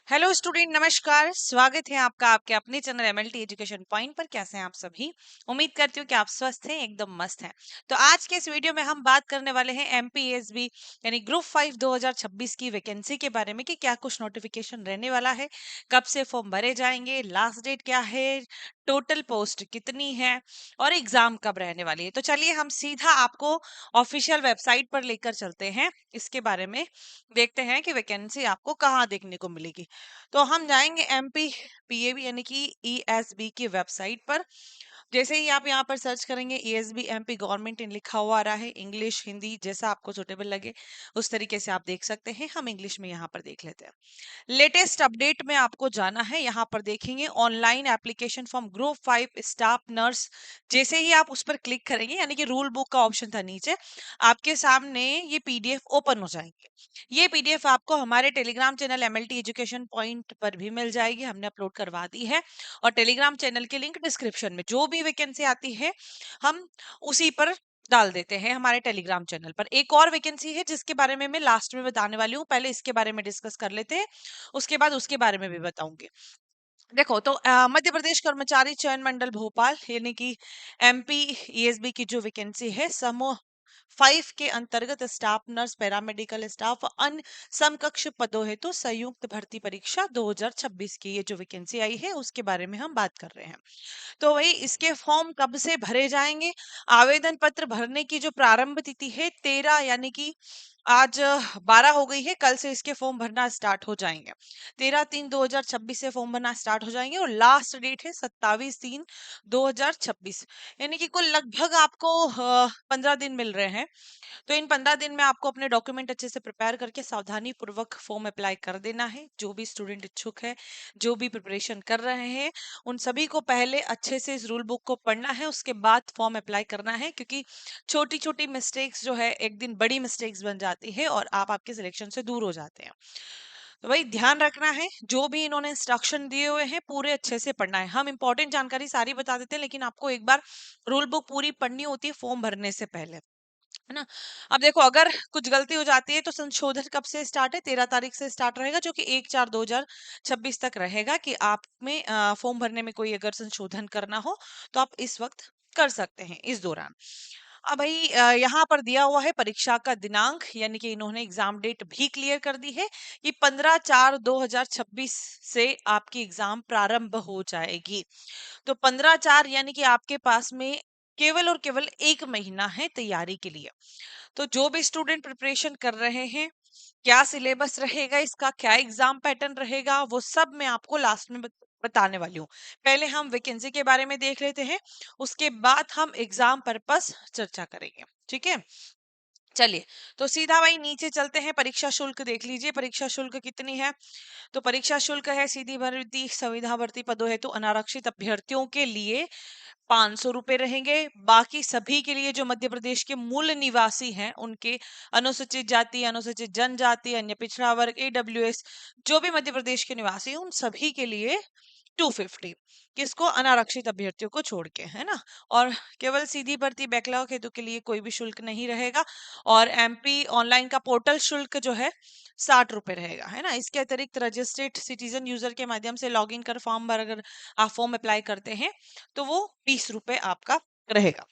Hello student, नमस्कार। स्वागत है आपका आपके अपने चैनल एमएलटी एजुकेशन पॉइंट पर। कैसे हैं आप सभी? उम्मीद करती हूँ कि आप स्वस्थ हैं, एकदम मस्त हैं। तो आज के इस वीडियो में हम बात करने वाले हैं एमपीएसबी यानी ग्रुप 5 2026 की वैकेंसी के बारे में कि क्या कुछ नोटिफिकेशन रहने वाला है, कब से फॉर्म भरे जाएंगे, लास्ट डेट क्या है, टोटल पोस्ट कितनी है और एग्जाम कब रहने वाली है। तो चलिए हम सीधा आपको ऑफिशियल वेबसाइट पर लेकर चलते हैं। इसके बारे में देखते हैं कि वैकेंसी आपको कहाँ देखने को मिलेगी। तो हम जाएंगे एमपी पीएबी यानी कि ईएसबी की वेबसाइट पर। जैसे ही आप यहाँ पर सर्च करेंगे ईएसबी एमपी गवर्नमेंट इन लिखा हुआ आ रहा है, इंग्लिश हिंदी जैसा आपको सुटेबल लगे उस तरीके से आप देख सकते हैं। हम इंग्लिश में यहाँ पर देख लेते हैं। लेटेस्ट अपडेट में आपको जाना है, यहाँ पर देखेंगे online application form group 5 staff nurse. जैसे ही आप उस पर क्लिक करेंगे यानी कि रूल बुक का ऑप्शन था नीचे, आपके सामने ये पीडीएफ ओपन हो जाएंगे। ये पीडीएफ आपको हमारे Telegram channel MLT education point पर भी मिल जाएगी, हमने अपलोड करवा दी है। और टेलीग्राम चैनल की लिंक डिस्क्रिप्शन में, जो भी वैकेंसी आती है हम उसी पर डाल देते हैं। हमारे टेलीग्राम चैनल पर एक और वैकेंसी है जिसके बारे में मैं लास्ट में बताने वाली हूँ, पहले इसके बारे में डिस्कस कर लेते हैं, उसके बाद उसके बारे में भी बताऊंगी। देखो तो मध्य प्रदेश कर्मचारी चयन मंडल भोपाल यानी कि एमपी ईएसबी की जो वैकेंसी है समूह 5 के अंतर्गत स्टाफ नर्स, पैरामेडिकल स्टाफ, अन्य समकक्ष पदों हेतु संयुक्त भर्ती परीक्षा 2026 की ये जो वैकेंसी आई है उसके बारे में हम बात कर रहे हैं। तो वही इसके फॉर्म कब से भरे जाएंगे? आवेदन पत्र भरने की जो प्रारंभ तिथि है 13 यानी कि आज 12 हो गई है, कल से इसके फॉर्म भरना स्टार्ट हो जाएंगे। 13/3/2026 से फॉर्म भरना स्टार्ट हो जाएंगे और लास्ट डेट है 27/3/2026। यानी कि कुल लगभग आपको 15 दिन मिल रहे हैं। तो इन 15 दिन में आपको अपने डॉक्यूमेंट अच्छे से प्रिपेयर करके सावधानी पूर्वक फॉर्म अप्लाई कर देना है। जो भी स्टूडेंट इच्छुक है, जो भी प्रिपरेशन कर रहे हैं, उन सभी को पहले अच्छे से इस रूल बुक को पढ़ना है, उसके बाद फॉर्म अप्लाई करना है। क्योंकि छोटी छोटी मिस्टेक्स जो है एक दिन बड़ी मिस्टेक्स बन जाती है और आप आपके सिलेक्शन से दूर हो जाते हैं। तो भाई ध्यान रखना है, जो भी इन्होंने इंस्ट्रक्शन दिए हुए हैं पूरे अच्छे से पढ़ना है। हम इंपॉर्टेंट जानकारी सारी बता देते हैं, लेकिन आपको एक बार रूल बुक पूरी पढ़नी होती है फॉर्म भरने से पहले, है ना। अब देखो अगर कुछ गलती हो जाती है तो संशोधन कब से स्टार्ट है? 13 तारीख से स्टार्ट रहेगा, जो कि 1/4/2026 तक रहेगा। कि आप में फॉर्म भरने में कोई अगर संशोधन करना हो तो आप इस वक्त कर सकते हैं इस दौरान। अब भाई यहाँ पर दिया हुआ है परीक्षा का दिनांक, यानी कि इन्होंने एग्जाम डेट भी क्लियर कर दी है कि 15/4/2026 से आपकी एग्जाम प्रारंभ हो जाएगी। तो 15/4 यानी कि आपके पास में केवल और केवल 1 महीना है तैयारी के लिए। तो जो भी स्टूडेंट प्रिपरेशन कर रहे हैं, क्या सिलेबस रहेगा इसका, क्या एग्जाम पैटर्न रहेगा, वो सब मैं आपको लास्ट में बताने वाली हूँ। पहले हम वैकेंसी के बारे में देख लेते हैं, उसके बाद हम एग्जाम पर्पस चर्चा करेंगे। ठीक है, चलिए। तो सीधा वही नीचे चलते हैं, परीक्षा शुल्क देख लीजिए। परीक्षा शुल्क कितनी है? तो परीक्षा शुल्क है सीधी भर्ती, संविदा भर्ती पदों हेतु अनारक्षित अभ्यर्थियों के लिए 500 रुपए रहेंगे। बाकी सभी के लिए जो मध्य प्रदेश के मूल निवासी हैं, उनके अनुसूचित जाति, अनुसूचित जनजाति, अन्य पिछड़ा वर्ग, ईडब्ल्यूएस, जो भी मध्य प्रदेश के निवासी हैं उन सभी के लिए 250। किसको? अनारक्षित अभ्यर्थियों को छोड़ के, है ना। और केवल सीधी भर्ती बैकलॉग हेतु के लिए कोई भी शुल्क नहीं रहेगा। और एमपी ऑनलाइन का पोर्टल शुल्क जो है 60 रुपए रहेगा, है ना। इसके अतिरिक्त रजिस्टर्ड सिटीजन यूजर के माध्यम से लॉग इन कर फॉर्म भर, अगर आप फॉर्म अप्लाई करते हैं तो वो 20 रुपए आपका रहेगा।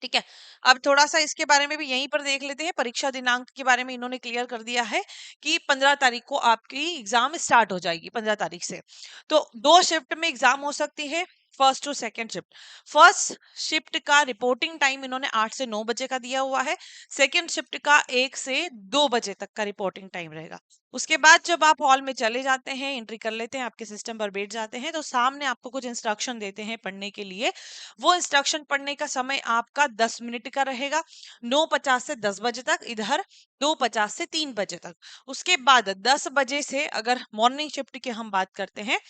ठीक है, अब थोड़ा सा इसके बारे में भी यहीं पर देख लेते हैं। परीक्षा दिनांक के बारे में इन्होंने क्लियर कर दिया है कि 15 तारीख को आपकी एग्जाम स्टार्ट हो जाएगी, 15 तारीख से। तो 2 शिफ्ट में एग्जाम हो सकती है, फर्स्ट और सेकंड शिफ्ट। फर्स्ट शिफ्ट का रिपोर्टिंग टाइम इन्होंने 8 से 9 बजे का दिया हुआ है। सेकंड शिफ्ट का 1 से 2 बजे तक का रिपोर्टिंग टाइम रहेगा। उसके बाद जब आप हॉल में चले जाते हैं, एंट्री कर लेते हैं, आपके सिस्टम पर बैठ जाते हैं, तो सामने आपको कुछ इंस्ट्रक्शन देते हैं पढ़ने के लिए। वो इंस्ट्रक्शन पढ़ने का समय आपका 10 मिनट का रहेगा, 9:50 से 10 बजे तक, इधर 2:50 से 3 बजे तक। उसके बाद 10 बजे से, अगर मॉर्निंग शिफ्ट की हम बात करते हैं,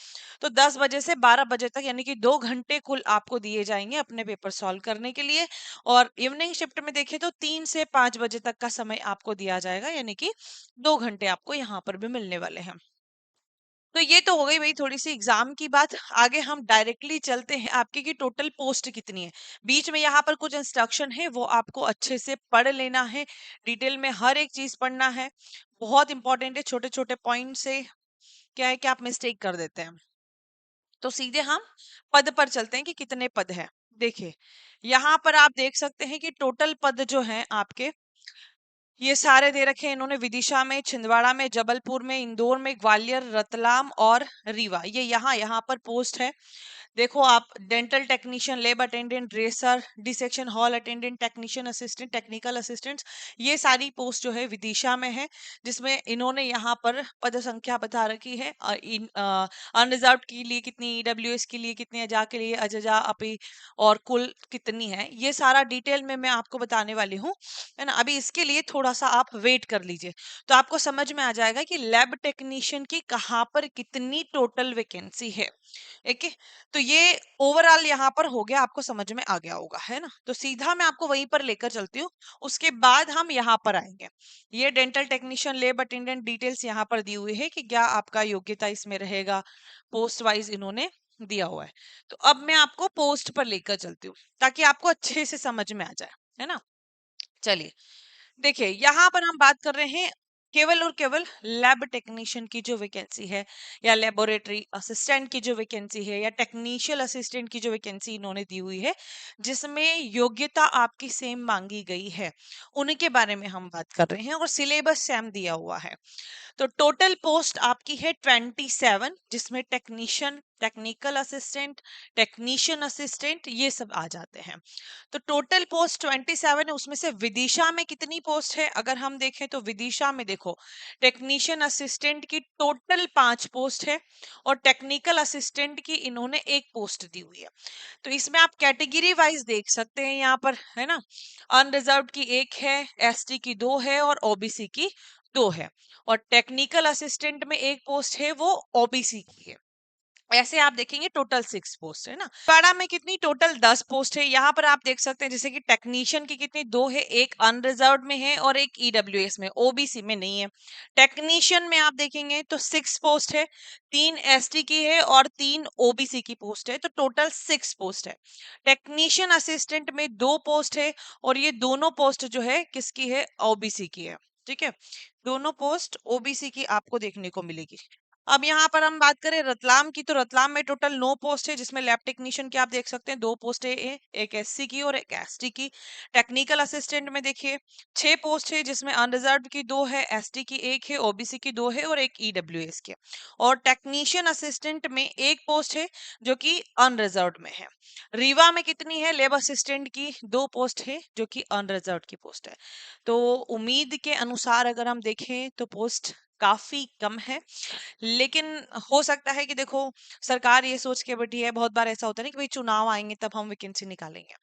तो 10 बजे से 12 बजे तक, यानी कि 2 घंटे कुल आपको दिए जाएंगे अपने पेपर सॉल्व करने के लिए। और इवनिंग शिफ्ट में देखें तो 3 से 5 बजे तक का समय आपको दिया जाएगा, यानी कि 2 घंटे आपको यहाँ पर भी मिलने वाले हैं। तो ये तो हो गई भाई थोड़ी सी एग्जाम की बात। आगे हम डायरेक्टली चलते हैं आपकी कि टोटल पोस्ट कितनी है। बीच में यहाँ पर कुछ इंस्ट्रक्शन है, वो आपको अच्छे से पढ़ लेना है, डिटेल में हर एक चीज पढ़ना है। बहुत इंपॉर्टेंट है, छोटे छोटे पॉइंट से क्या है कि आप मिस्टेक कर देते हैं। तो सीधे हम पद पर चलते हैं कि कितने पद हैं। देखिए यहाँ पर आप देख सकते हैं कि टोटल पद जो हैं आपके, ये सारे दे रखे हैं इन्होंने, विदिशा में, छिंदवाड़ा में, जबलपुर में, इंदौर में, ग्वालियर, रतलाम और रीवा, ये यहाँ यहाँ पर पोस्ट है। देखो आप, dental technician, lab attendant, dresser, dissection hall attendant, technician assistant, technical assistants, ये सारी पोस्ट जो है विदिशा में है, जिसमें इन्होंने यहाँ पर पद संख्या बता रखी है। अनरिजर्व के लिए कितनी, ईडब्ल्यूएस के लिए कितनी, अजा के लिए, अजजा अपी, और कुल कितनी है, ये सारा डिटेल में मैं आपको बताने वाली हूँ, है ना। अभी इसके लिए थोड़ा सा आप वेट कर लीजिए, तो आपको समझ में आ जाएगा कि लैब टेक्नीशियन की कहाँ पर कितनी टोटल वैकेंसी है। ठीक है, तो ये ओवरऑल यहाँ पर हो गया, आपको समझ में आ गया होगा, है ना। तो सीधा मैं आपको वहीं पर लेकर चलती हूँ, उसके बाद हम यहाँ पर आएंगे। ये dental technician, lab attendant details यहाँ पर दी हुई है कि क्या आपका योग्यता इसमें रहेगा, पोस्ट वाइज इन्होंने दिया हुआ है। तो अब मैं आपको पोस्ट पर लेकर चलती हूँ ताकि आपको अच्छे से समझ में आ जाए, है ना। चलिए देखिए यहाँ पर हम बात कर रहे हैं केवल और केवल लैब टेक्नीशियन की जो वैकेंसी है, या लेबोरेटरी असिस्टेंट की जो वैकेंसी है, या टेक्नीशियल असिस्टेंट की जो वैकेंसी इन्होंने दी हुई है, जिसमें योग्यता आपकी सेम मांगी गई है, उनके बारे में हम बात कर रहे हैं, और सिलेबस सेम दिया हुआ है। तो टोटल पोस्ट आपकी है 27, जिसमें technician, technical assistant, technician assistant, ये सब आ जाते हैं। तो टोटल पोस्ट 27 है, उसमें से विदिशा में कितनी पोस्ट है अगर हम देखें तो विदिशा में देखो, टेक्नीशियन असिस्टेंट की टोटल 5 पोस्ट है, और टेक्निकल असिस्टेंट की इन्होंने एक पोस्ट दी हुई है। तो इसमें आप कैटेगरी वाइज देख सकते हैं यहाँ पर, है ना। अनरिजर्व्ड की एक है, एसटी की 2 है, और ओबीसी की 2 है, और टेक्निकल असिस्टेंट में एक पोस्ट है, वो ओबीसी की है। ऐसे आप देखेंगे टोटल 6 पोस्ट है ना। पाड़ा में कितनी, टोटल 10 पोस्ट है। यहाँ पर आप देख सकते हैं जैसे कि टेक्नीशियन की कितनी, 2 है, एक अनरिजर्व्ड में है और एक ईडब्ल्यूएस में, ओबीसी में नहीं है। टेक्नीशियन में आप देखेंगे तो 6 पोस्ट है, 3 एसटी की है और 3 ओबीसी की पोस्ट है, तो टोटल 6 पोस्ट है। टेक्नीशियन असिस्टेंट में 2 पोस्ट है, और ये दोनों पोस्ट जो है किसकी है, ओबीसी की है। ठीक है, दोनों पोस्ट ओबीसी की आपको देखने को मिलेगी। अब यहाँ पर हम बात करें रतलाम की, तो रतलाम में टोटल 9 पोस्ट है, जिसमें लैब टेक्नीशियन की आप देख सकते हैं 2 पोस्ट है, एक एससी की और एक एसटी की। टेक्निकल असिस्टेंट में देखिए 6 पोस्ट है, जिसमें अनरिजर्व्ड की 2 है, एसटी की 1 है, ओबीसी की 2 है और एक ईडब्ल्यूएस की। और टेक्नीशियन असिस्टेंट में एक पोस्ट है जो कि अनरिजर्व्ड में है। रीवा में कितनी है, लेब असिस्टेंट की 2 पोस्ट है जो कि अनरिजर्व्ड की पोस्ट है। तो उम्मीद के अनुसार अगर हम देखें तो पोस्ट काफी कम है, लेकिन हो सकता है कि देखो सरकार ये सोच के बैठी है, बहुत बार ऐसा होता है ना कि भाई चुनाव आएंगे तब हम वैकेंसी निकालेंगे।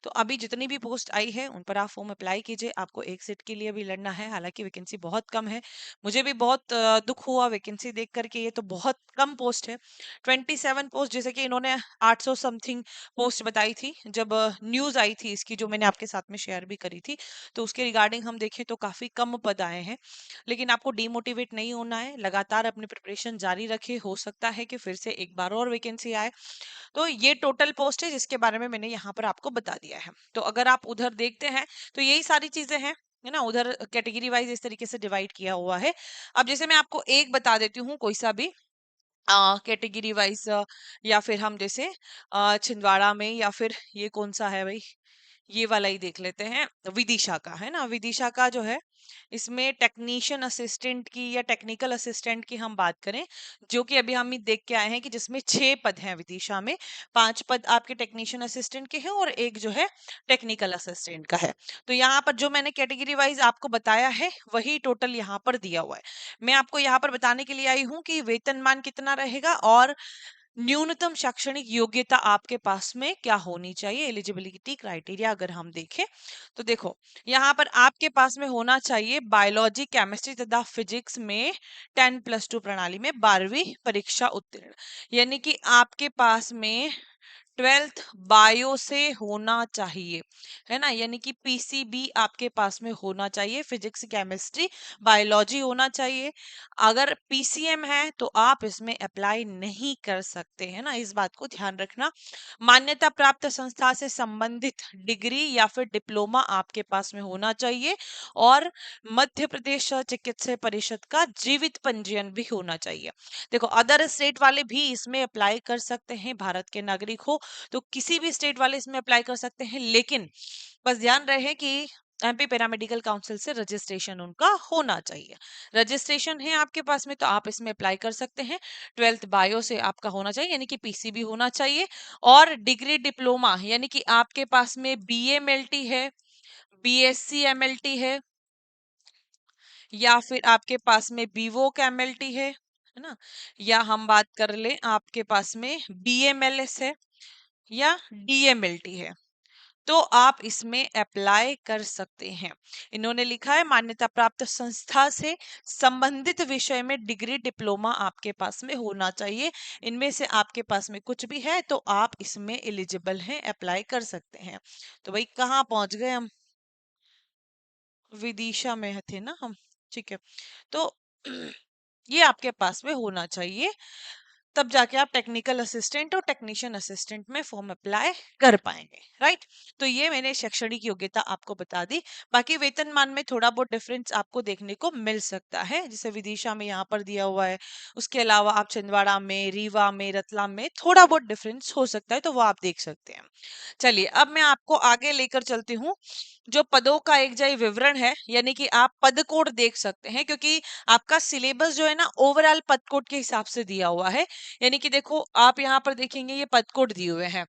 तो अभी जितनी भी पोस्ट आई है उन पर आप फॉर्म अप्लाई कीजिए, आपको एक सीट के लिए भी लड़ना है, हालांकि वैकेंसी बहुत कम है। मुझे भी बहुत दुख हुआ वैकेंसी देख करके, ये तो बहुत कम पोस्ट है। 27 पोस्ट, जैसे कि इन्होंने 800 समथिंग पोस्ट बताई थी जब न्यूज आई थी इसकी, जो मैंने आपके साथ में शेयर भी करी थी, तो उसके रिगार्डिंग हम देखें तो काफी कम पद आए हैं। लेकिन आपको डिमोटिवेट नहीं होना है, लगातार अपनी प्रिपरेशन जारी रखें, हो सकता है कि फिर से एक बार और वैकेंसी आए। तो ये टोटल पोस्ट है जिसके बारे में मैंने यहाँ पर आपको बता दिया है। तो अगर आप उधर देखते हैं तो यही सारी चीजें हैं, है ना। उधर कैटेगरी वाइज इस तरीके से डिवाइड किया हुआ है। अब जैसे मैं आपको एक बता देती हूँ कोई सा भी कैटेगरी वाइज, या फिर हम जैसे छिंदवाड़ा में, या फिर ये कौन सा है भाई, ये वाला ही देख लेते हैं, विदिशा का, है ना। विदिशा का जो है, इसमें टेक्नीशियन असिस्टेंट की या टेक्निकल असिस्टेंट की हम बात करें, जो कि अभी हम ही देख के आए हैं कि जिसमें 6 पद हैं विदिशा में, 5 पद आपके टेक्नीशियन असिस्टेंट के हैं और एक जो है टेक्निकल असिस्टेंट का है। तो यहाँ पर जो मैंने कैटेगरी वाइज आपको बताया है वही टोटल यहाँ पर दिया हुआ है। मैं आपको यहाँ पर बताने के लिए आई हूँ कि वेतनमान कितना रहेगा और न्यूनतम शैक्षणिक योग्यता आपके पास में क्या होनी चाहिए, एलिजिबिलिटी क्राइटेरिया अगर हम देखें तो देखो यहाँ पर आपके पास में होना चाहिए बायोलॉजी, केमिस्ट्री तथा फिजिक्स में 10+2 प्रणाली में 12वीं परीक्षा उत्तीर्ण, यानी कि आपके पास में ट्वेल्थ बायो से होना चाहिए, है ना, यानी कि पीसीबी आपके पास में होना चाहिए, फिजिक्स केमिस्ट्री बायोलॉजी होना चाहिए। अगर पीसीएम है तो आप इसमें अप्लाई नहीं कर सकते, है ना, इस बात को ध्यान रखना। मान्यता प्राप्त संस्था से संबंधित डिग्री या फिर डिप्लोमा आपके पास में होना चाहिए, और मध्य प्रदेश चिकित्सा परिषद का जीवित पंजीयन भी होना चाहिए। देखो, अदर स्टेट वाले भी इसमें अप्लाई कर सकते हैं, भारत के नागरिक हो तो किसी भी स्टेट वाले इसमें अप्लाई कर सकते हैं, लेकिन बस ध्यान रहे कि एमपी पैरामेडिकल काउंसिल से रजिस्ट्रेशन उनका होना चाहिए। रजिस्ट्रेशन है आपके पास में तो आप इसमें अप्लाई कर सकते हैं। ट्वेल्थ बायो से आपका होना चाहिए, यानी कि पीसीबी होना चाहिए, और डिग्री डिप्लोमा यानी कि आपके पास में बीएमएलटी है, बीएससी एमएलटी या फिर आपके पास में बीवोक एमएलटी है ना, या हम बात कर ले आपके पास में बीएमएलएस है या डीएमएलटी है, तो आप इसमें अप्लाई कर सकते हैं। इन्होंने लिखा है मान्यता प्राप्त संस्था से संबंधित विषय में डिग्री डिप्लोमा आपके पास में होना चाहिए। इनमें से आपके पास में कुछ भी है तो आप इसमें एलिजिबल हैं, अप्लाई कर सकते हैं। तो भाई कहाँ पहुंच गए हम, विदिशा में थे ना हम, ठीक है। तो ये आपके पास में होना चाहिए, तब जाके आप टेक्निकल असिस्टेंट और टेक्नीशियन असिस्टेंट में फॉर्म अप्लाई कर पाएंगे, राइट। तो ये मैंने शैक्षणिक योग्यता आपको बता दी। बाकी वेतनमान में थोड़ा बहुत डिफरेंस आपको देखने को मिल सकता है, जैसे विदिशा में यहाँ पर दिया हुआ है, उसके अलावा आप छिंदवाड़ा में, रीवा में, रतलाम में थोड़ा बहुत डिफरेंस हो सकता है, तो वो आप देख सकते हैं। चलिए अब मैं आपको आगे लेकर चलती हूँ। जो पदों का एक जय विवरण है, यानी कि आप पद कोड देख सकते हैं, क्योंकि आपका सिलेबस जो है ना ओवरऑल पद कोड के हिसाब से दिया हुआ है। यानी कि देखो आप यहाँ पर देखेंगे ये पद कोड दिए हुए हैं,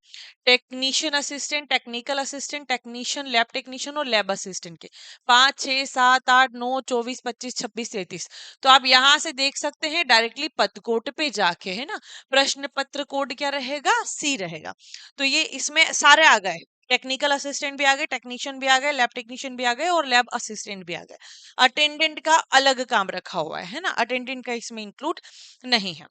technician assistant, technical assistant, technician, lab technician और लैब असिस्टेंट के 5, 6, 7, 8, 9, 24, 25, 26, 33। तो आप यहाँ से देख सकते हैं डायरेक्टली पद कोड पे जाके, है ना, प्रश्न पत्र कोड क्या रहेगा, सी रहेगा। तो ये इसमें सारे आ गए, टेक्निकल असिस्टेंट भी आ गए, टेक्नीशियन भी आ गए, लैब टेक्नीशियन भी आ गए और लैब असिस्टेंट भी आ गए। अटेंडेंट का अलग काम रखा हुआ है ना, अटेंडेंट का इसमें इंक्लूड नहीं है।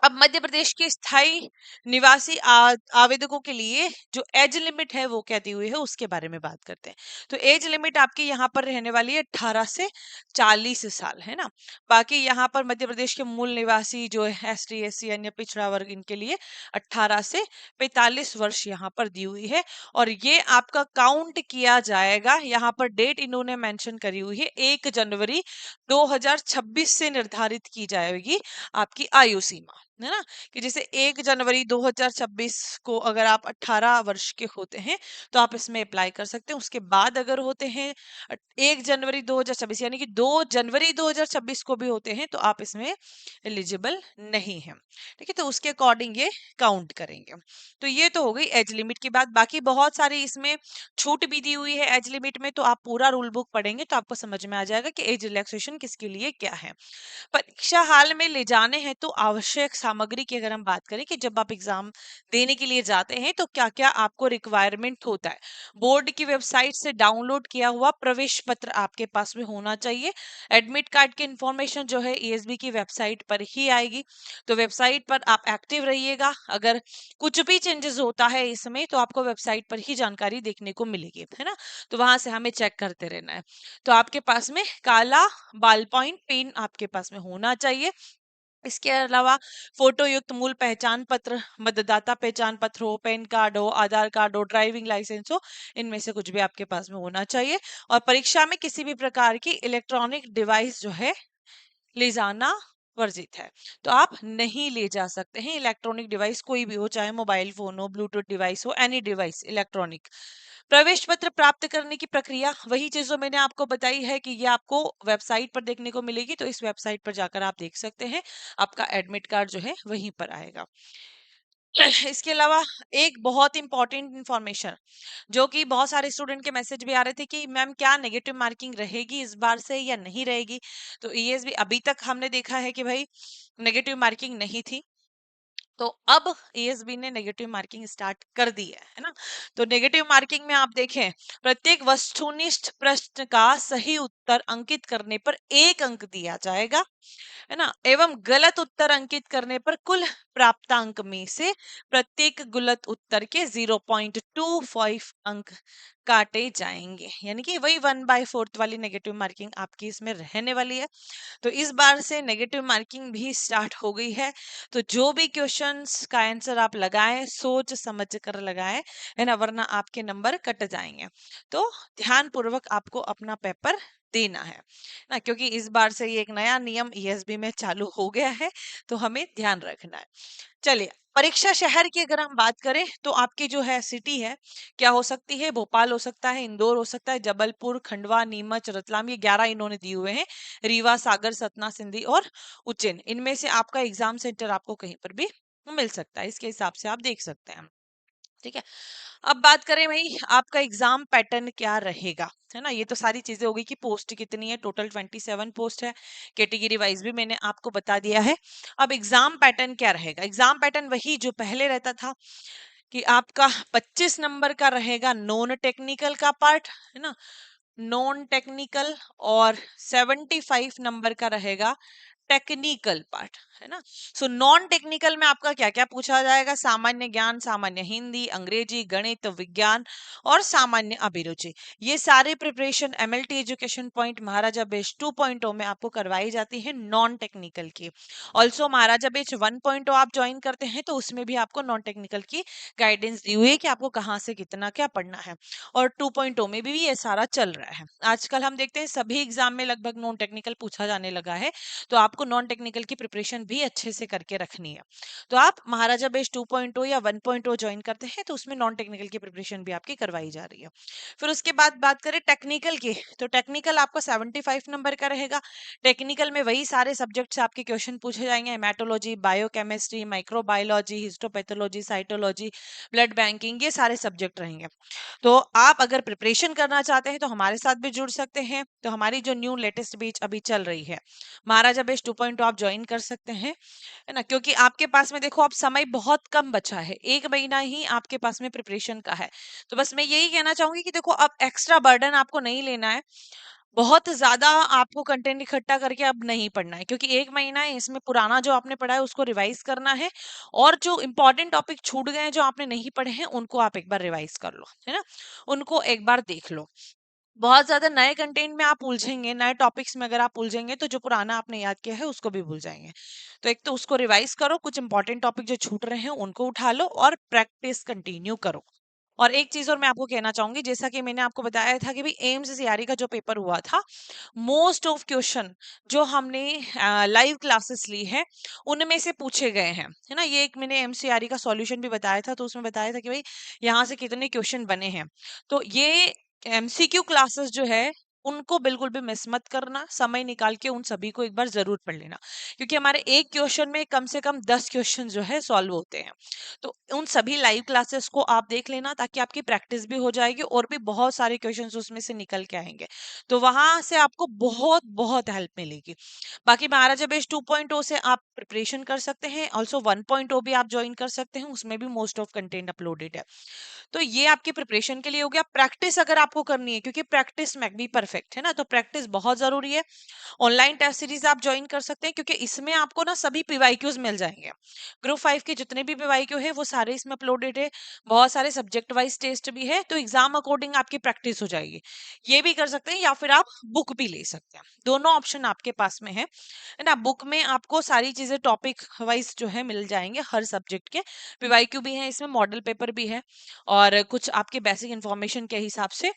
अब मध्य प्रदेश के स्थायी निवासी आवेदकों के लिए जो एज लिमिट है वो क्या दी हुई है उसके बारे में बात करते हैं। तो एज लिमिट आपकी यहाँ पर रहने वाली है 18 से 40 साल, है ना। बाकी यहाँ पर मध्य प्रदेश के मूल निवासी जो है एसटी एससी अन्य पिछड़ा वर्ग, इनके लिए 18 से 45 वर्ष यहाँ पर दी हुई है। और ये आपका काउंट किया जाएगा, यहाँ पर डेट इन्होंने मेंशन करी हुई है 1 जनवरी 2026 से निर्धारित की जाएगी आपकी आयु सीमा, है ना। कि जैसे 1 जनवरी 2026 को अगर आप 18 वर्ष के होते हैं तो आप इसमें अप्लाई कर सकते हैं। उसके बाद अगर होते हैं 1 जनवरी 2026 यानी कि 2 जनवरी 2026 को भी होते हैं तो आप इसमें एलिजिबल नहीं है, ठीक है। तो उसके अकॉर्डिंग ये काउंट करेंगे। तो ये तो हो गई एज लिमिट की बात। बाकी बहुत सारी इसमें छूट भी दी हुई है एज लिमिट में, तो आप पूरा रूल बुक पढ़ेंगे तो आपको समझ में आ जाएगा कि एज रिलैक्सेशन किसके लिए क्या है। परीक्षा हाल में ले जाने हैं तो आवश्यक सामग्री की अगर हम बात करें कि जब आप एग्जाम देने के लिए जाते हैं तो क्या क्या आपको रिक्वायरमेंट होता है, बोर्ड की वेबसाइट से डाउनलोड किया हुआ प्रवेश पत्र आपके पास में होना चाहिए। एडमिट कार्ड की इंफॉर्मेशन जो है ईएसबी की वेबसाइट पर ही आएगी, तो वेबसाइट पर आप एक्टिव रहिएगा। अगर कुछ भी चेंजेस होता है इसमें तो आपको वेबसाइट पर ही जानकारी देखने को मिलेगी, है ना। तो वहां से हमें चेक करते रहना है। तो आपके पास में काला बाल पॉइंट पेन आपके पास में होना चाहिए। इसके अलावा फोटो युक्त मूल पहचान पत्र, मतदाता पहचान पत्र हो, पैन कार्ड हो, आधार कार्ड हो, ड्राइविंग लाइसेंस हो, इनमें से कुछ भी आपके पास में होना चाहिए। और परीक्षा में किसी भी प्रकार की इलेक्ट्रॉनिक डिवाइस जो है ले जाना वर्जित है, तो आप नहीं ले जा सकते हैं इलेक्ट्रॉनिक डिवाइस, कोई भी हो, चाहे मोबाइल फोन हो, ब्लूटूथ डिवाइस हो, एनी डिवाइस इलेक्ट्रॉनिक। प्रवेश पत्र प्राप्त करने की प्रक्रिया वही चीज जो मैंने आपको बताई है कि ये आपको वेबसाइट पर देखने को मिलेगी, तो इस वेबसाइट पर जाकर आप देख सकते हैं। आपका एडमिट कार्ड जो है वहीं पर आएगा। इसके अलावा एक बहुत इंपॉर्टेंट इंफॉर्मेशन, जो कि बहुत सारे स्टूडेंट के मैसेज भी आ रहे थे कि मैम क्या नेगेटिव मार्किंग रहेगी इस बार से या नहीं रहेगी। तो ईएसबी अभी तक हमने देखा है कि भाई नेगेटिव मार्किंग नहीं थी। तो अब ईएसबी ने नेगेटिव मार्किंग स्टार्ट कर दी है ना। तो नेगेटिव मार्किंग में आप देखें, प्रत्येक वस्तुनिष्ठ प्रश्न का सही उत्तर अंकित करने पर 1 अंक दिया जाएगा, है ना, एवं गलत उत्तर अंकित करने पर कुल प्राप्तांक में से प्रत्येक गलत उत्तर के 0.25 अंक काटे जाएंगे, यानी कि वही 1/4 वाली नेगेटिव मार्किंग आपकी इसमें रहने वाली है। तो इस बार से नेगेटिव मार्किंग भी स्टार्ट हो गई है। तो जो भी क्वेश्चंस का आंसर आप लगाएं, सोच समझ कर लगाएं, है ना, वरना आपके नंबर कट जाएंगे। तो ध्यान पूर्वक आपको अपना पेपर देना है ना, क्योंकि इस बार से ये एक नया नियम ईएसबी में चालू हो गया है, तो हमें ध्यान रखना है। चलिए, परीक्षा शहर की अगर हम बात करें तो आपकी जो है सिटी है, क्या हो सकती है, भोपाल हो सकता है, इंदौर हो सकता है, जबलपुर, खंडवा, नीमच, रतलाम, ये 11 इन्होंने दिए हुए हैं, रीवा, सागर, सतना, सिंधी और उज्जैन। इनमें से आपका एग्जाम सेंटर आपको कहीं पर भी मिल सकता है, इसके हिसाब से आप देख सकते हैं। ठीक है, अब बात करें भाई आपका एग्जाम पैटर्न क्या रहेगा, है ना। ये तो सारी चीजें होगी कि पोस्ट कितनी है, टोटल 27 पोस्ट है, कैटेगरी वाइज भी मैंने आपको बता दिया है। अब एग्जाम पैटर्न क्या रहेगा, एग्जाम पैटर्न वही जो पहले रहता था कि आपका 25 नंबर का रहेगा नॉन टेक्निकल का पार्ट, है ना, नॉन टेक्निकल, और 75 नंबर का रहेगा टेक्निकल पार्ट, है ना। सो नॉन टेक्निकल में आपका क्या क्या पूछा जाएगा, सामान्य ज्ञान, सामान्य हिंदी, अंग्रेजी, गणित, विज्ञान और सामान्य अभिरुचि। ये सारे प्रिपरेशन एमएलटी एजुकेशन पॉइंट महाराजा बेस 2.0 में आपको करवाई जाती है नॉन टेक्निकल की। ऑल्सो महाराजा बेस 1.0 आप ज्वाइन करते हैं तो उसमें भी आपको नॉन टेक्निकल की गाइडेंस दी हुई है कि आपको कहाँ से कितना क्या पढ़ना है, और 2.0 में भी ये सारा चल रहा है। आजकल हम देखते हैं सभी एग्जाम में लगभग नॉन टेक्निकल पूछा जाने लगा है, तो आपको नॉन टेक्निकल की प्रिपरेशन भी अच्छे से करके रखनी है। तो आप महाराजा बेस 2.0 या 1.0 ज्वाइन करते हैं तो उसमें नॉन टेक्निकल की प्रिपरेशन भी आपकी करवाई जा रही है। फिर उसके बाद बात करें टेक्निकल की, तो टेक्निकल आपका 75 नंबर का रहेगा। टेक्निकल में वही सारे सब्जेक्ट से आपके क्वेश्चन पूछे जाएंगे, haematology, biochemistry, microbiology, histopathology, cytology, blood banking, ये सारे सब्जेक्ट रहेंगे। तो आप अगर प्रिपरेशन करना चाहते हैं तो हमारे साथ भी जुड़ सकते हैं। तो हमारी जो न्यू लेटेस्ट बैच अभी चल रही है महाराजा बेस 2.0 आप ज्वाइन कर सकते हैं, है ना, क्योंकि आपके पास में देखो अब समय बहुत कम बचा है, 1 महीना ही आपके पास में प्रिपरेशन का है। तो बस मैं यही कहना चाहूंगी कि देखो अब एक्स्ट्रा बर्डन आपको नहीं लेना है, बहुत ज्यादा आपको कंटेंट इकट्ठा करके अब नहीं पढ़ना है, क्योंकि 1 महीना है, इसमें पुराना जो आपने पढ़ा है उसको रिवाइज करना है, और जो इंपॉर्टेंट टॉपिक छूट गए हैं जो आपने नहीं पढ़े हैं उनको आप एक बार रिवाइज कर लो, है ना, उनको एक बार देख लो। बहुत ज्यादा नए कंटेंट में आप उलझेंगे, नए टॉपिक्स में अगर आप उलझेंगे तो जो पुराना आपने याद किया है उसको भी भूल जाएंगे। तो एक तो उसको रिवाइज करो, कुछ इंपॉर्टेंट टॉपिक जो छूट रहे हैं उनको उठा लो और प्रैक्टिस कंटिन्यू करो। और एक चीज और मैं आपको कहना चाहूंगी, जैसा कि मैंने आपको बताया था कि भाई एम्स सीआरई का जो पेपर हुआ था, मोस्ट ऑफ क्वेश्चन जो हमने लाइव क्लासेस ली है उनमें से पूछे गए हैं, है ना। ये एक मैंने एमसीआरई का सॉल्यूशन भी बताया था, तो उसमें बताया था कि भाई यहाँ से कितने क्वेश्चन बने हैं। तो ये एमसीक्यू क्लासेस जो है उनको बिल्कुल भी मिस मत करना, समय निकाल के उन सभी को एक बार जरूर पढ़ लेना, क्योंकि हमारे एक क्वेश्चन में कम से कम 10 क्वेश्चन जो है सॉल्व होते हैं। तो उन सभी लाइव क्लासेस को आप देख लेना, ताकि आपकी प्रैक्टिस भी हो जाएगी और भी बहुत सारे क्वेश्चंस उसमें से निकल के आएंगे, तो वहां से आपको बहुत बहुत हेल्प मिलेगी। बाकी महाराजा बेस 2.0 से आप प्रिपरेशन कर सकते हैं, ऑल्सो 1.0 भी आप ज्वाइन कर सकते हैं, उसमें भी मोस्ट ऑफ कंटेंट अपलोडेड है। तो ये आपकी प्रिपरेशन के लिए हो गया। प्रैक्टिस अगर आपको करनी है, क्योंकि प्रैक्टिस में भी परफेक्ट है ना, तो प्रैक्टिस बहुत जरूरी है। ऑनलाइन टेस्ट सीरीज आप ज्वाइन कर सकते हैं, क्योंकि इसमें आपको ना सभी पीवाईक्यूज मिल जाएंगे। ग्रुप 5 के जितने भी पीवाईक्यू है वो सारे इसमें अपलोडेड है, बहुत सारे सब्जेक्ट वाइज टेस्ट भी है, तो एग्जाम अकॉर्डिंग आपकी प्रैक्टिस हो जाएगी। ये भी कर सकते हैं, या फिर आप बुक भी ले सकते हैं, दोनों ऑप्शन आपके पास में है ना। बुक में आपको सारी चीजें टॉपिक वाइज जो है मिल जाएंगे, हर सब्जेक्ट के पीवाईक्यू भी है, इसमें मॉडल पेपर भी है, और कुछ आपके बेसिक इंफॉर्मेशन के हिसाब से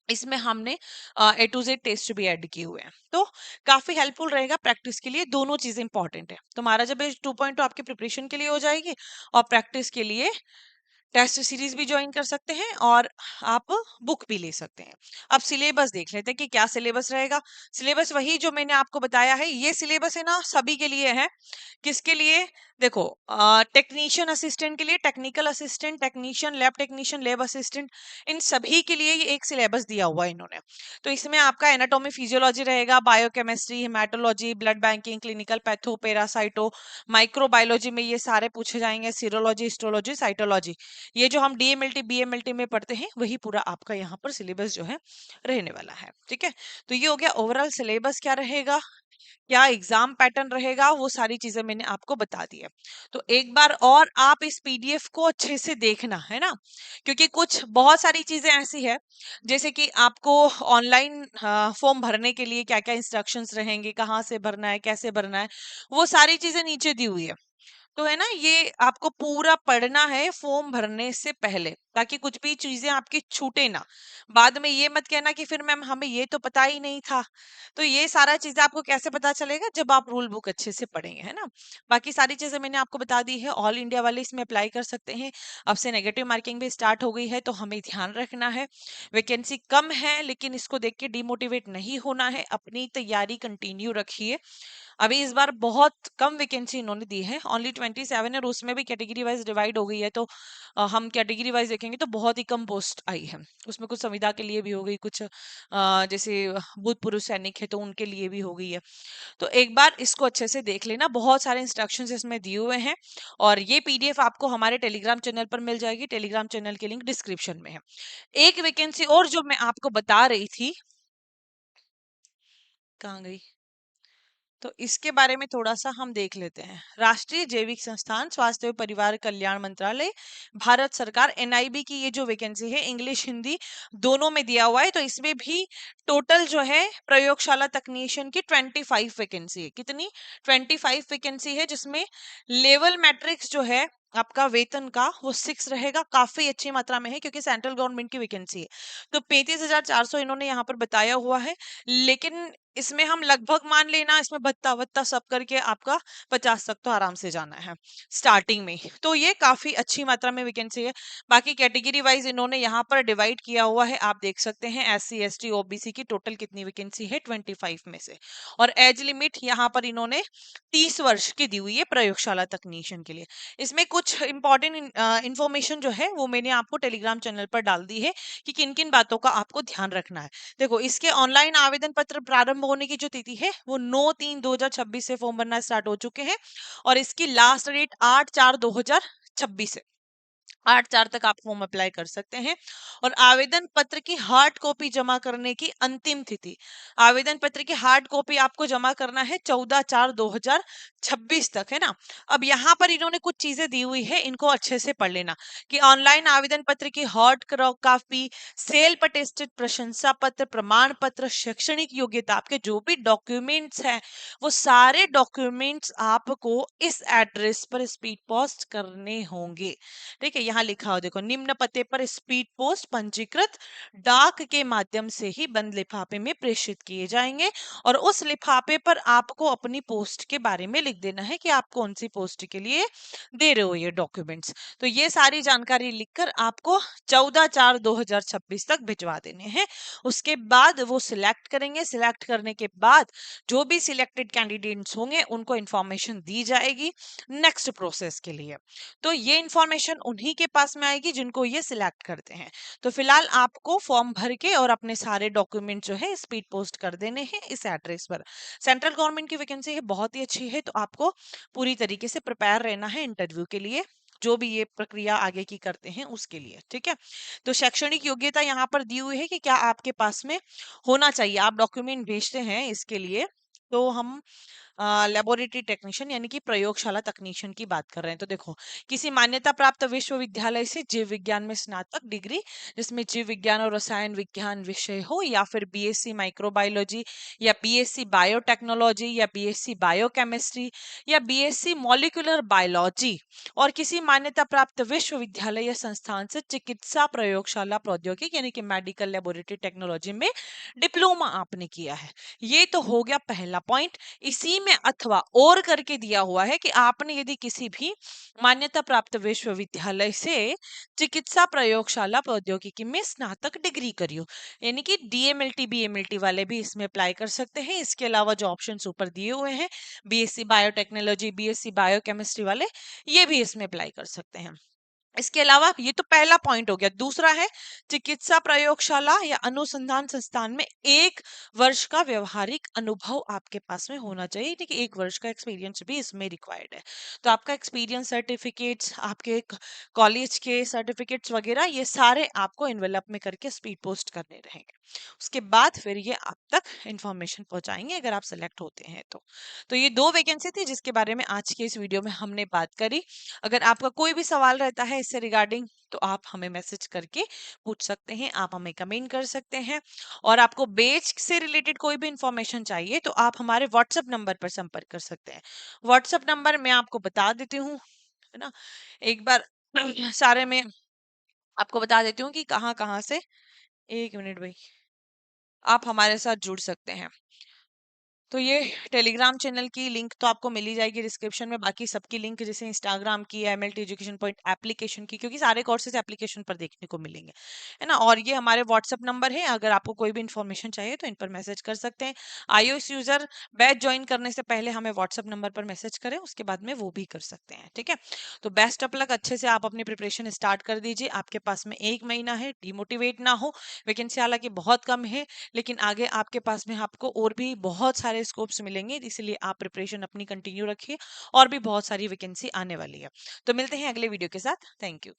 इसमें हमने A to Z टेस्ट भी ऐड किए हुए हैं। तो काफी हेल्पफुल रहेगा प्रैक्टिस के लिए, दोनों चीजें इंपॉर्टेंट है। तो महाराजा बेस 2.0 आपके प्रिपरेशन के लिए हो जाएगी, और प्रैक्टिस के लिए टेस्ट सीरीज भी ज्वाइन कर सकते हैं, और आप बुक भी ले सकते हैं। अब सिलेबस देख लेते हैं कि क्या सिलेबस रहेगा। सिलेबस वही जो मैंने आपको बताया है, ये सिलेबस है ना सभी के लिए है। किसके लिए, देखो, टेक्नीशियन असिस्टेंट के लिए technical assistant, technician, lab technician, lab assistant, इन सभी के लिए ये एक सिलेबस दिया हुआ है इन्होंने। तो इसमें आपका एनाटॉमी फिजियोलॉजी रहेगा, biochemistry, haematology, blood banking, clinical patho, parasito, microbiology में ये सारे पूछे जाएंगे, सीरोलॉजी, हिस्टोलॉजी, साइटोलॉजी। ये जो हम डीएमएलटी बीएमएलटी में पढ़ते हैं वही पूरा आपका यहाँ पर सिलेबस जो है रहने वाला है। ठीक है, तो ये हो गया ओवरऑल सिलेबस क्या रहेगा, क्या एग्जाम पैटर्न रहेगा, वो सारी चीजें मैंने आपको बता दी है। तो एक बार और आप इस पीडीएफ को अच्छे से देखना है ना, क्योंकि कुछ बहुत सारी चीजें ऐसी है, जैसे कि आपको ऑनलाइन फॉर्म भरने के लिए क्या क्या इंस्ट्रक्शंस रहेंगे, कहाँ से भरना है, कैसे भरना है, वो सारी चीजें नीचे दी हुई है। तो है ना, ये आपको पूरा पढ़ना है फॉर्म भरने से पहले, ताकि कुछ भी चीजें आपकी छूटे ना। बाद में ये मत कहना कि फिर मैम हमें ये तो पता ही नहीं था। तो ये सारा चीजें आपको कैसे पता चलेगा, जब आप रूल बुक अच्छे से पढ़ेंगे, है ना। बाकी सारी चीजें मैंने आपको बता दी है, ऑल इंडिया वाले इसमें अप्लाई कर सकते हैं। अब से नेगेटिव मार्किंग भी स्टार्ट हो गई है, तो हमें ध्यान रखना है। वैकेंसी कम है, लेकिन इसको देख के डिमोटिवेट नहीं होना है, अपनी तैयारी कंटिन्यू रखिए। अभी इस बार बहुत कम वैकेंसी इन्होंने दी है, ओनली 27 है, और उसमें भी कैटेगरी वाइज डिवाइड हो गई है। तो हम कैटेगरी वाइज देखेंगे तो बहुत ही कम पोस्ट आई है। उसमें कुछ संविदा के लिए भी हो गई, कुछ जैसे भूतपूर्व सैनिक है तो उनके लिए भी हो गई है। तो एक बार इसको अच्छे से देख लेना, बहुत सारे इंस्ट्रक्शंस इसमें दिए हुए हैं। और ये पीडीएफ आपको हमारे टेलीग्राम चैनल पर मिल जाएगी, टेलीग्राम चैनल की लिंक डिस्क्रिप्शन में है। एक वैकेंसी और जो मैं आपको बता रही थी, कहाँ गई, तो इसके बारे में थोड़ा सा हम देख लेते हैं। राष्ट्रीय जैविक संस्थान, स्वास्थ्य एवं परिवार कल्याण मंत्रालय, भारत सरकार, एनआईबी की ये जो वैकेंसी है, इंग्लिश हिंदी दोनों में दिया हुआ है। तो इसमें भी टोटल जो है प्रयोगशाला तकनीशियन की 25 वैकेंसी है। कितनी? 25 वैकेंसी है, जिसमें लेवल मैट्रिक्स जो है आपका वेतन का वो 6 रहेगा, काफी अच्छी मात्रा में है, क्योंकि सेंट्रल गवर्नमेंट की वैकेंसी है। तो 35,400 इन्होंने यहाँ पर बताया हुआ है। लेकिन इसमें हम लगभग मान लेना, इसमें भत्ता वत्ता सब करके आपका 50 तक तो आराम से जाना है स्टार्टिंग में। तो ये काफी अच्छी मात्रा में वैकेंसी है। बाकी कैटेगरी वाइज इन्होंने यहाँ पर डिवाइड किया हुआ है, आप देख सकते हैं। एससी एसटी ओबीसी की टोटल कितनी वैकेंसी है, 25 में से। और एज लिमिट यहाँ पर इन्होंने 30 वर्ष की दी हुई है प्रयोगशाला तकनीशियन के लिए। इसमें कुछ इंपॉर्टेंट इंफॉर्मेशन जो है वो मैंने आपको टेलीग्राम चैनल पर डाल दी है, कि किन किन बातों का आपको ध्यान रखना है। देखो, इसके ऑनलाइन आवेदन पत्र प्रारंभ होने की जो तिथि है वो 9/3/2026 से फॉर्म भरना स्टार्ट हो चुके हैं, और इसकी लास्ट डेट 8/4/2026 है। 8/4 तक आप फॉर्म अप्लाई कर सकते हैं। और आवेदन पत्र की हार्ड कॉपी जमा करने की अंतिम तिथि, आवेदन पत्र की हार्ड कॉपी आपको जमा करना है 14/4/2026 तक, है ना। अब यहाँ पर इन्होंने कुछ चीजें दी हुई है, इनको अच्छे से पढ़ लेना, कि ऑनलाइन आवेदन पत्र की हार्ड कॉपी, सेल्फ अटेस्टेड प्रशंसा पत्र, प्रमाण पत्र, शैक्षणिक योग्यता, आपके जो भी डॉक्यूमेंट्स हैं वो सारे डॉक्यूमेंट्स आपको इस एड्रेस पर स्पीड पोस्ट करने होंगे। ठीक है, यहाँ लिखा हो देखो, निम्न पते पर स्पीड पोस्ट पंजीकृत डाक के माध्यम से ही बंद लिफाफे में प्रेषित किए जाएंगे। और उस लिफाफे पर आपको अपनी पोस्ट के बारे में लिख देना है, कि आप कौन सी पोस्ट के लिए दे रहे हो ये डॉक्यूमेंट्स। तो ये सारी जानकारी लिखकर आपको 14/4/2026 तक भिजवा देने हैं। उसके बाद वो सिलेक्ट करेंगे, सिलेक्ट करने के बाद जो भी सिलेक्टेड कैंडिडेट्स होंगे उनको इंफॉर्मेशन दी जाएगी नेक्स्ट प्रोसेस के लिए। तो ये इंफॉर्मेशन उन्हीं के पास में आएगी जिनको ये सिलेक्ट करते हैं। तो फिलहाल आपको फॉर्म भर के और अपने सारे डॉक्यूमेंट जो है स्पीड पोस्ट कर देने हैं इस एड्रेस पर। सेंट्रल गवर्नमेंट की वैकेंसी है, बहुत ही अच्छी है, तो आपको पूरी तरीके से प्रिपेयर रहना है इंटरव्यू के लिए, जो भी ये प्रक्रिया आगे की करते हैं उसके लिए। ठीक है, तो शैक्षणिक योग्यता यहाँ पर दी हुई है, कि क्या आपके पास में होना चाहिए। आप डॉक्यूमेंट भेजते हैं इसके लिए, तो हम लेबोरेटरी टेक्नीशियन यानी कि प्रयोगशाला तकनीशियन की बात कर रहे हैं। तो देखो, किसी मान्यता प्राप्त विश्वविद्यालय से जीव विज्ञान में स्नातक डिग्री, जिसमें जीव विज्ञान और रसायन विज्ञान विषय हो, या फिर बीएससी माइक्रोबायोलॉजी, या बीएससी बायोटेक्नोलॉजी, या बीएससी बायोकेमिस्ट्री, या बीएससी मॉलिक्यूलर बायोलॉजी, और किसी मान्यता प्राप्त विश्वविद्यालय या संस्थान से चिकित्सा प्रयोगशाला प्रौद्योगिकी यानी कि मेडिकल लेबोरेटरी टेक्नोलॉजी में डिप्लोमा आपने किया है। ये तो हो गया पहला पॉइंट। इसी में अथवा और करके दिया हुआ है कि आपने यदि किसी भी मान्यता प्राप्त विश्वविद्यालय से चिकित्सा प्रयोगशाला प्रौद्योगिकी में स्नातक डिग्री करी हो, यानी कि डीएमएलटी बीएमएलटी वाले भी इसमें अप्लाई कर सकते हैं। इसके अलावा जो ऑप्शंस ऊपर दिए हुए हैं, बीएससी बायोटेक्नोलॉजी, बीएससी बायोकेमिस्ट्री वाले, ये भी इसमें अप्लाई कर सकते हैं। इसके अलावा ये तो पहला पॉइंट हो गया। दूसरा है चिकित्सा प्रयोगशाला या अनुसंधान संस्थान में 1 वर्ष का व्यवहारिक अनुभव आपके पास में होना चाहिए, यानी कि 1 वर्ष का एक्सपीरियंस भी इसमें रिक्वायर्ड है। तो आपका एक्सपीरियंस सर्टिफिकेट्स, आपके कॉलेज के सर्टिफिकेट्स वगैरह, ये सारे आपको एनवेलप में करके स्पीड पोस्ट करने रहेंगे। उसके बाद फिर ये आप तक इंफॉर्मेशन पहुंचाएंगे अगर आप सेलेक्ट होते हैं तो ये 2 वैकेंसी थी जिसके बारे में आज के इस वीडियो में हमने बात करी। अगर आपका कोई भी सवाल रहता है इससे रिगार्डिंग, तो आप हमें मैसेज करके पूछ सकते हैं, आप हमें कमेंट कर सकते हैं। और आपको बैच से रिलेटेड कोई भी इंफॉर्मेशन चाहिए तो आप हमारे व्हाट्सएप नंबर पर संपर्क कर सकते हैं। व्हाट्सएप नंबर मैं आपको बता देती हूँ, है ना, एक बार सारे में आपको बता देती हूँ कि कहाँ कहाँ से, 1 मिनट भाई, आप हमारे साथ जुड़ सकते हैं। तो ये टेलीग्राम चैनल की लिंक तो आपको मिल ही जाएगी डिस्क्रिप्शन में। बाकी सबकी लिंक जैसे इंस्टाग्राम की, एमएलटी एजुकेशन पॉइंट एप्लीकेशन की, क्योंकि सारे कोर्सेज एप्लीकेशन पर देखने को मिलेंगे, है ना। और ये हमारे व्हाट्सएप नंबर है, अगर आपको कोई भी इन्फॉर्मेशन चाहिए तो इन पर मैसेज कर सकते हैं। iOS यूजर बैच ज्वाइन करने से पहले हमें व्हाट्सएप नंबर पर मैसेज करें, उसके बाद में वो भी कर सकते हैं, ठीक है। तो बेस्ट ऑफ लक, अच्छे से आप अपनी प्रिपरेशन स्टार्ट कर दीजिए। आपके पास में 1 महीना है, डिमोटिवेट ना हो। वैकेंसी हालांकि बहुत कम है, लेकिन आगे आपके पास में आपको और भी बहुत सारे स्कोप्स मिलेंगे, इसलिए आप प्रिपरेशन अपनी कंटिन्यू रखिए। और भी बहुत सारी वैकेंसी आने वाली है। तो मिलते हैं अगले वीडियो के साथ। Thank you.